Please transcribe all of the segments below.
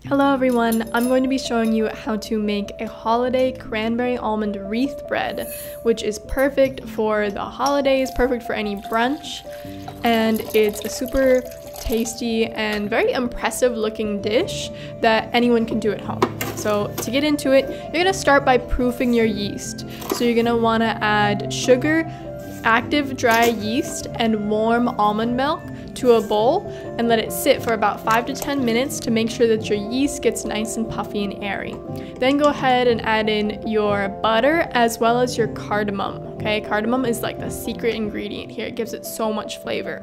Hello everyone, I'm going to be showing you how to make a holiday cranberry almond wreath bread, which is perfect for the holidays, perfect for any brunch, and it's a super tasty and very impressive looking dish that anyone can do at home. So to get into it, you're going to start by proofing your yeast. So you're going to want to add sugar, active dry yeast, and warm almond milk to a bowl and let it sit for about 5 to 10 minutes to make sure that your yeast gets nice and puffy and airy. Then go ahead and add in your butter as well as your cardamom. Okay, cardamom is like the secret ingredient here. It gives it so much flavor.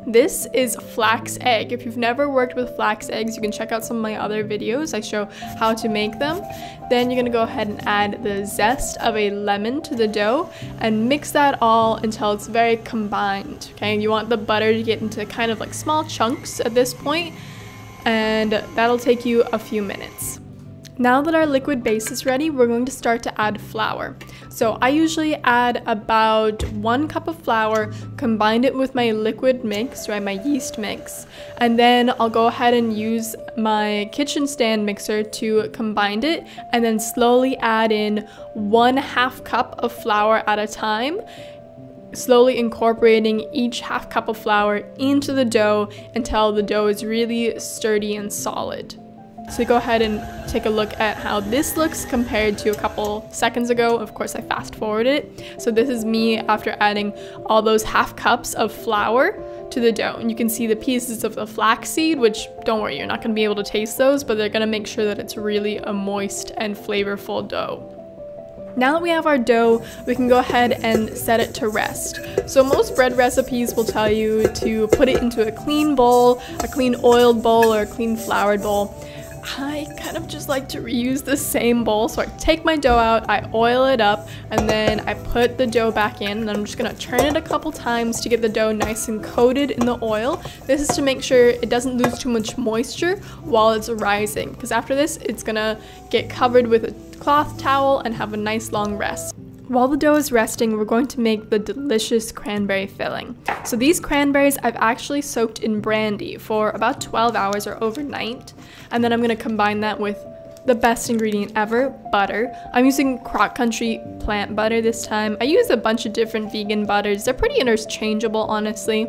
This is flax egg. If you've never worked with flax eggs, you can check out some of my other videos. I show how to make them. Then you're gonna go ahead and add the zest of a lemon to the dough and mix that all until it's very combined. Okay, and you want the butter to get into kind of like small chunks at this point, and that'll take you a few minutes. Now that our liquid base is ready, we're going to start to add flour. So I usually add about 1 cup of flour, combine it with my liquid mix, right, my yeast mix, and then I'll go ahead and use my kitchen stand mixer to combine it, and then slowly add in 1/2 cup of flour at a time, slowly incorporating each 1/2 cup of flour into the dough until the dough is really sturdy and solid. So go ahead and take a look at how this looks compared to a couple seconds ago. Of course, I fast forwarded it. So this is me after adding all those 1/2 cups of flour to the dough. And you can see the pieces of the flaxseed, which don't worry, you're not gonna be able to taste those, but they're gonna make sure that it's really a moist and flavorful dough. Now that we have our dough, we can go ahead and set it to rest. So most bread recipes will tell you to put it into a clean bowl, a clean oiled bowl, or a clean floured bowl. I kind of just like to reuse the same bowl, so I take my dough out, I oil it up, and then I put the dough back in, and I'm just gonna turn it a couple times to get the dough nice and coated in the oil. This is to make sure it doesn't lose too much moisture while it's rising, because after this, it's gonna get covered with a cloth towel and have a nice long rest. While the dough is resting, we're going to make the delicious cranberry filling. So these cranberries I've actually soaked in brandy for about 12 hours or overnight, and then I'm gonna combine that with the best ingredient ever, butter. I'm using Crock Country plant butter this time. I use a bunch of different vegan butters. They're pretty interchangeable, honestly.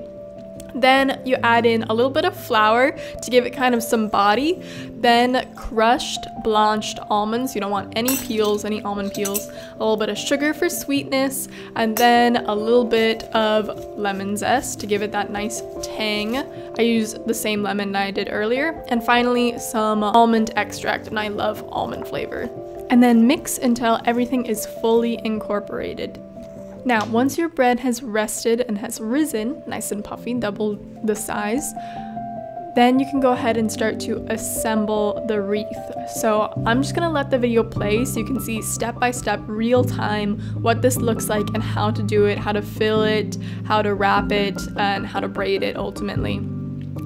Then you add in a little bit of flour to give it kind of some body, then crushed blanched almonds. You don't want any peels, any almond peels, a little bit of sugar for sweetness, and then a little bit of lemon zest to give it that nice tang. I use the same lemon I did earlier, and finally some almond extract, and I love almond flavor. And then mix until everything is fully incorporated. Now, once your bread has rested and has risen, nice and puffy, double the size, then you can go ahead and start to assemble the wreath. So I'm just gonna let the video play so you can see step by step, real time, what this looks like and how to do it, how to fill it, how to wrap it, and how to braid it ultimately.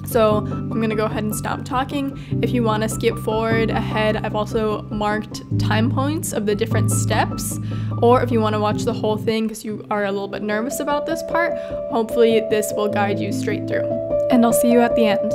So I'm gonna go ahead and stop talking. If you wanna skip forward ahead, I've also marked time points of the different steps, or if you wanna watch the whole thing because you are a little bit nervous about this part, hopefully this will guide you straight through. And I'll see you at the end.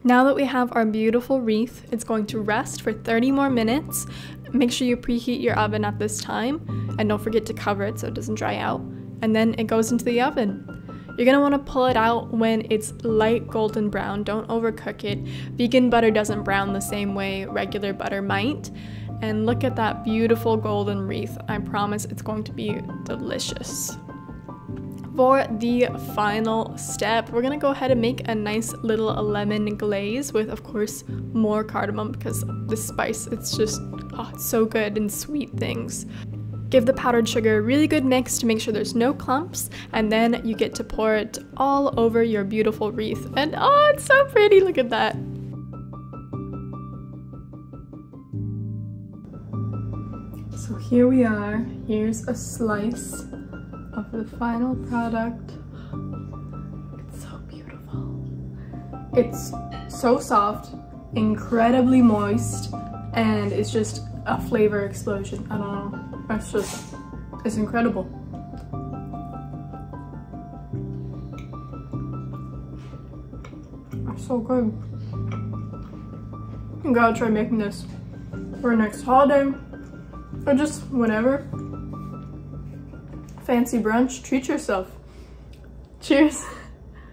Now that we have our beautiful wreath, it's going to rest for 30 more minutes. Make sure you preheat your oven at this time, and don't forget to cover it so it doesn't dry out. And then it goes into the oven. You're gonna wanna pull it out when it's light golden brown. Don't overcook it. Vegan butter doesn't brown the same way regular butter might. And look at that beautiful golden wreath. I promise it's going to be delicious. For the final step, we're gonna go ahead and make a nice little lemon glaze with, of course, more cardamom, because this spice, it's just, oh, it's so good in sweet things. Give the powdered sugar a really good mix to make sure there's no clumps, and then you get to pour it all over your beautiful wreath. And oh, it's so pretty, look at that. So here we are, here's a slice of the final product. It's so beautiful. It's so soft, incredibly moist, and it's just a flavor explosion. I don't know, it's incredible. It's so good. You gotta try making this for next holiday, or just whenever. Fancy brunch, treat yourself. Cheers.